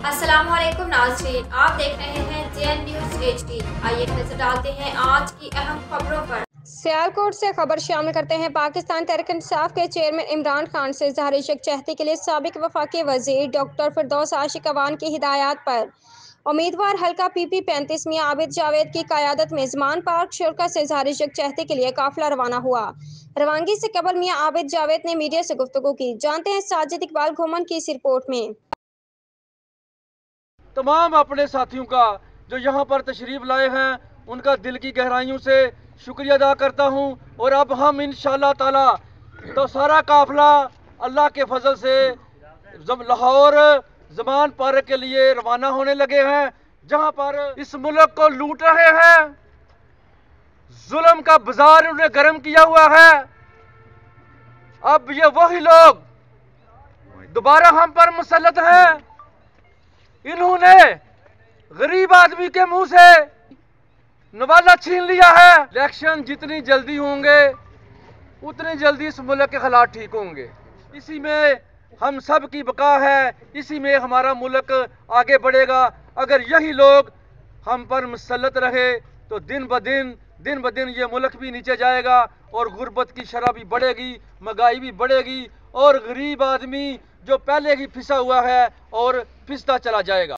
अस्सलामुअलैकुम नाज़रीन, आप देख रहे हैं JN न्यूज़ HD। आइए नजर डालते हैं आज की अहम खबरों पर। सियालकोट से खबर शामिल करते हैं। पाकिस्तान तहरीक-ए-इंसाफ के चेयरमैन इमरान खान से इज़हार यकजहती के लिए साबिक वफाकी वज़ीर डॉक्टर फिरदौस आशिक अवान की हिदायत पर उम्मीदवार हल्का PP 35 मियां आबिद जावेद की क़यादत में ज़मान पार्क शुरा से इज़हार यकजहती के लिए काफिला रवाना हुआ। रवानगी से कबल मियां आबिद जावेद ने मीडिया से गुफ्तगू की। जानते हैं साजिद इकबाल घुमन की इस रिपोर्ट में। तमाम अपने साथियों का जो यहाँ पर तशरीफ़ लाए हैं उनका दिल की गहराइयों से शुक्रिया अदा करता हूँ। और अब हम इंशाअल्लाह ताला तो सारा काफिला अल्लाह के फजल से लाहौर ज़मान पार्क के लिए रवाना होने लगे हैं, जहाँ पर इस मुल्क को लूट रहे हैं, जुल्म का बाजार उन्हें गर्म किया हुआ है। अब ये वही लोग दोबारा हम पर मुसल्लत हैं। इन्होंने गरीब आदमी के मुंह से नवाला छीन लिया है। इलेक्शन जितनी जल्दी होंगे उतनी जल्दी इस मुल्क के हालात ठीक होंगे। इसी में हम सब की बका है, इसी में हमारा मुल्क आगे बढ़ेगा। अगर यही लोग हम पर मुसल्लत रहे तो दिन ब दिन ये मुल्क भी नीचे जाएगा और गुर्बत की शरह भी बढ़ेगी, महंगाई भी बढ़ेगी और गरीब आदमी जो पहले ही फिसा हुआ है और फिसता चला जाएगा।